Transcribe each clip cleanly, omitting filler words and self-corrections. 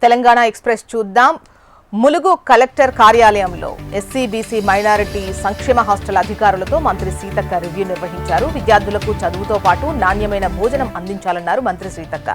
Telangana express చూద్దాం. Mulugu collector కార్యాలయంలో ఎస్సీ/బీసీ minority సంక్షేమ హాస్టల్ అధికారులతో మంత్రి సీతక్క రివ్యూ నిర్వహించారు. విద్యార్థులకు చదువుతో పాటు నాణ్యమైన భోజనం అందించాలన్నారు మంత్రి సీతక్క.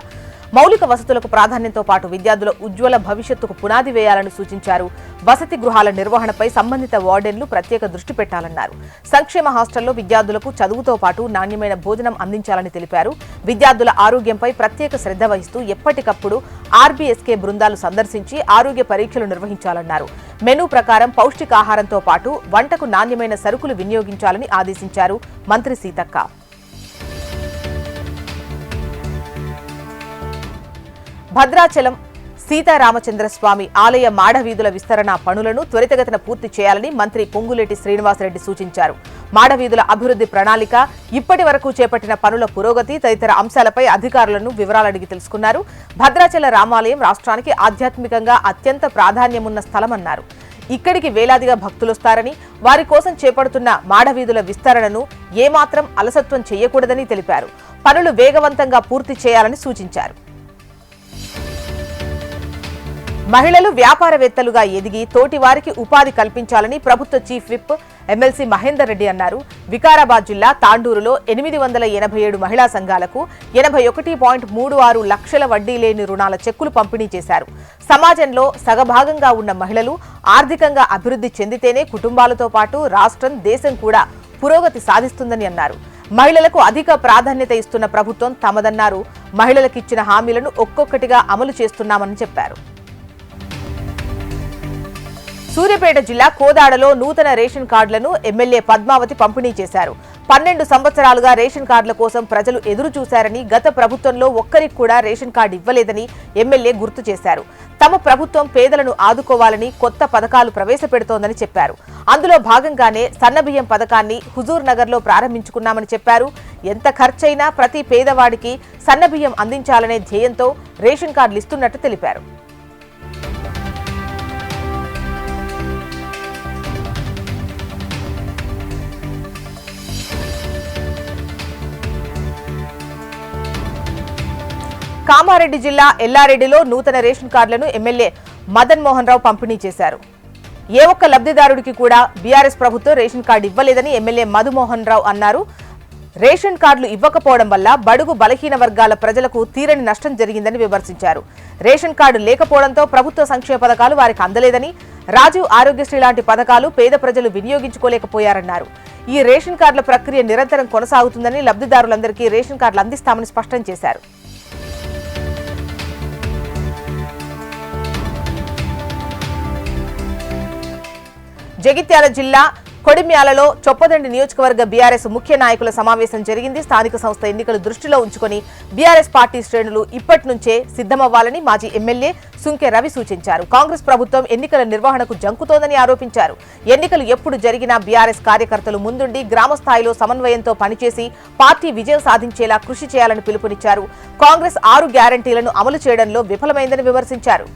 మౌలిక వసతులకు ప్రాధాన్యంతో పాటు విద్యార్థుల ఉజ్వల భవిష్యత్తుకు పునాది వేయాలని సూచించారు. వసతి గృహాల నిర్వహణపై సంబంధిత వార్డెన్లు ప్రత్యేక దృష్టి పెట్టాలన్నారు. సంక్షేమ హాస్టల్లో విద్యార్థులకు చదువుతో పాటు నాణ్యమైన భోజనం అందించాలని తెలిపారు. విద్యార్థుల ఆరోగ్యంపై ప్రత్యేక శ్రద్ధ వహిస్తూ ఎప్పటికప్పుడు ఆర్బీఎస్కే బృందాలు సందర్శించి ఆరోగ్య పరీక్షలు నిర్వహించాలన్నారు. మెనూ ప్రకారం పౌష్టికాహారంతో పాటు వంటకు నాణ్యమైన సరుకులు వినియోగించాలని ఆదేశించారు మంత్రి సీతక్క. భద్రాచలం సీతారామచంద్రస్వామి ఆలయ మాడవీధుల విస్తరణ పనులను త్వరితగతిన పూర్తి చేయాలని మంత్రి పొంగులేటి శ్రీనివాసరెడ్డి సూచించారు. మాడవీధుల అభివృద్ధి ప్రణాళిక, ఇప్పటి వరకు చేపట్టిన పనుల పురోగతి తదితర అంశాలపై అధికారులను వివరాలు అడిగి తెలుసుకున్నారు. భద్రాచల రామాలయం రాష్ట్రానికి ఆధ్యాత్మికంగా అత్యంత ప్రాధాన్యమున్న స్థలమన్నారు. ఇక్కడికి వేలాదిగా భక్తులొస్తారని, వారి కోసం చేపడుతున్న మాడవీధుల విస్తరణను ఏమాత్రం అలసత్వం చేయకూడదని తెలిపారు. పనులు వేగవంతంగా పూర్తి చేయాలని సూచించారు. మహిళలు వ్యాపారవేత్తలుగా ఎదిగి తోటి వారికి ఉపాధి కల్పించాలని ప్రభుత్వ chief whip MLC Mahender Reddy అన్నారు. వికారాబాద్ జిల్లా తాండూరులో 887 మహిళా సంఘాలకు 81.36 లక్షల వడ్డీ లేని రుణాల చెక్కులు పంపిణీ చేశారు. సమాజంలో సగభాగంగా ఉన్న మహిళలు ఆర్థికంగా అభివృద్ధి చెందితేనే కుటుంబాలతో పాటు రాష్ట్రం, దేశం కూడా పురోగతి సాధిస్తుందని అన్నారు. మహిళలకు అధిక ప్రాధాన్యత ఇస్తున్న ప్రభుత్వం తమదన్నారు. మహిళలకిచ్చిన హామీలను ఒక్కొక్కటిగా అమలు చేస్తున్నామని చెప్పారు. సూర్యాపేట జిల్లా కోదాడలో నూతన రేషన్ కార్డులను ఎమ్మెల్యే పద్మావతి పంపిణీ చేశారు. 12 సంవత్సరాలుగా రేషన్ కార్డుల కోసం ప్రజలు ఎదురు చూశారని, గత ప్రభుత్వంలో ఒక్కరికి కూడా రేషన్ కార్డు ఇవ్వలేదని ఎమ్మెల్యే గుర్తు చేశారు. తమ ప్రభుత్వం పేదలను ఆదుకోవాలని కొత్త పథకాలు ప్రవేశపెడుతోందని చెప్పారు. అందులో భాగంగానే సన్నబియ్యం పథకాన్ని హుజూర్ నగర్లో ప్రారంభించుకున్నామని చెప్పారు. ఎంత ఖర్చైనా ప్రతి పేదవాడికి సన్నబియ్యం అందించాలనే ధ్యేయంతో రేషన్ కార్డులు ఇస్తున్నట్టు తెలిపారు. కామారెడ్డి జిల్లా ఎల్లారెడ్డిలో నూతన రేషన్ కార్డులను ఎమ్మెల్యే మదన్ మోహన్ రావు పంపిణీ చేశారు. ఏ ఒక్క లబ్ధిదారుడికి కూడా బీఆర్ఎస్ ప్రభుత్వం రేషన్ కార్డు ఇవ్వలేదని ఎమ్మెల్యే మధుమోహన్ రావు అన్నారు. రేషన్ కార్డులు ఇవ్వకపోవడం వల్ల బడుగు బలహీన వర్గాల ప్రజలకు తీరని నష్టం జరిగిందని విమర్శించారు. రేషన్ కార్డు లేకపోవడంతో ప్రభుత్వ సంక్షేమ పథకాలు వారికి అందలేదని, రాజీవ్ ఆరోగ్యశ్రీ లాంటి పథకాలు పేద ప్రజలు వినియోగించుకోలేకపోయారన్నారు. ఈ రేషన్ కార్డుల ప్రక్రియ నిరంతరం కొనసాగుతుందని, లబ్ధిదారులందరికీ రేషన్ కార్డులు అందిస్తామని స్పష్టం చేశారు. జగిత్యాల జిల్లా కొడిమ్యాలలో చొప్పదండి నియోజకవర్గ బీఆర్ఎస్ ముఖ్య నాయకుల సమావేశం జరిగింది. స్థానిక సంస్థ ఎన్నికలు దృష్టిలో ఉంచుకుని బీఆర్ఎస్ పార్టీ శ్రేణులు ఇప్పటి నుంచే సిద్ధమవ్వాలని మాజీ ఎమ్మెల్యే సుంకె రవి సూచించారు. కాంగ్రెస్ ప్రభుత్వం ఎన్నికల నిర్వహణకు జంకుతోందని ఆరోపించారు. ఎన్నికలు ఎప్పుడు జరిగినా బీఆర్ఎస్ కార్యకర్తలు ముందుండి గ్రామ స్థాయిలో సమన్వయంతో పనిచేసి పార్టీ విజయం సాధించేలా కృషి చేయాలని పిలుపునిచ్చారు. కాంగ్రెస్ 6 గ్యారంటీలను అమలు చేయడంలో విఫలమైందని విమర్శించారు.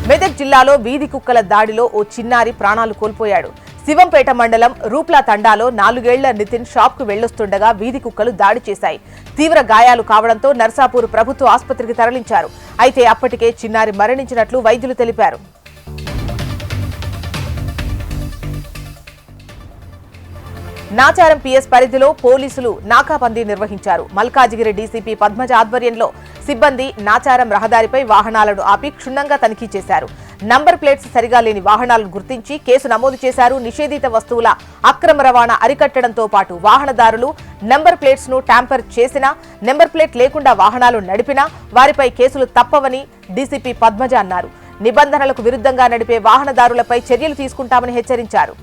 మెదక్ జిల్లాలో వీధి కుక్కల దాడిలో ఓ చిన్నారి ప్రాణాలు కోల్పోయాడు. శివంపేట మండలం రూప్లా తండాలో 4 ఏళ్ల నితిన్ షాప్కు వెళ్లొస్తుండగా వీధి కుక్కలు దాడి చేశాయి. తీవ్ర గాయాలు కావడంతో నర్సాపూర్ ప్రభుత్వ ఆసుపత్రికి తరలించారు. అయితే అప్పటికే చిన్నారి మరణించినట్లు వైద్యులు తెలిపారు. నాచారం పిఎస్ పరిధిలో పోలీసులు నాకాబందీ నిర్వహించారు. మల్కాజిగిరి డీసీపీ పద్మజ ఆధ్వర్యంలో సిబ్బంది నాచారం రహదారిపై వాహనాలను ఆపి క్షుణ్ణంగా తనిఖీ చేశారు. నంబర్ ప్లేట్స్ సరిగా లేని వాహనాలను గుర్తించి కేసు నమోదు చేశారు. నిషేధిత వస్తువుల అక్రమ రవాణా అరికట్టడంతో పాటు వాహనదారులు నంబర్ ప్లేట్స్ ను ట్యాంపర్ చేసినా, నెంబర్ ప్లేట్ లేకుండా వాహనాలు నడిపినా వారిపై కేసులు తప్పవని డీసీపీ పద్మజ అన్నారు. నిబంధనలకు విరుద్ధంగా నడిపే వాహనదారులపై చర్యలు తీసుకుంటామని హెచ్చరించారు.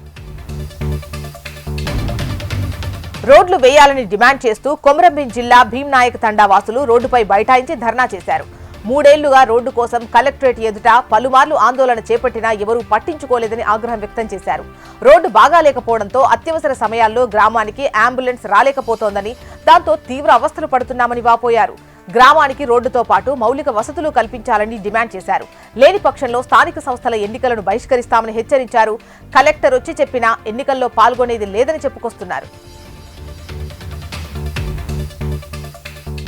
రోడ్లు వేయాలని డిమాండ్ చేస్తూ కొమరంభీం జిల్లా భీంనాయక్ తండా వాసులు రోడ్డుపై బైఠాయించి ధర్నా చేశారు. 3 ఏళ్లుగా రోడ్డు కోసం కలెక్టరేట్ ఎదుట పలుమార్లు ఆందోళన చేపట్టినా ఎవరూ పట్టించుకోలేదని ఆగ్రహం వ్యక్తం చేశారు. రోడ్డు బాగాలేకపోవడంతో అత్యవసర సమయాల్లో గ్రామానికి అంబులెన్స్ రాలేకపోతోందని, దాంతో తీవ్ర అవస్థలు పడుతున్నామని వాపోయారు. గ్రామానికి రోడ్డుతో పాటు మౌలిక వసతులు కల్పించాలని డిమాండ్ చేశారు. లేని పక్షంలో స్థానిక సంస్థల ఎన్నికలను బహిష్కరిస్తామని హెచ్చరించారు. కలెక్టర్ వచ్చి చెప్పినా ఎన్నికల్లో పాల్గొనేది లేదని చెప్పుకొస్తున్నారు.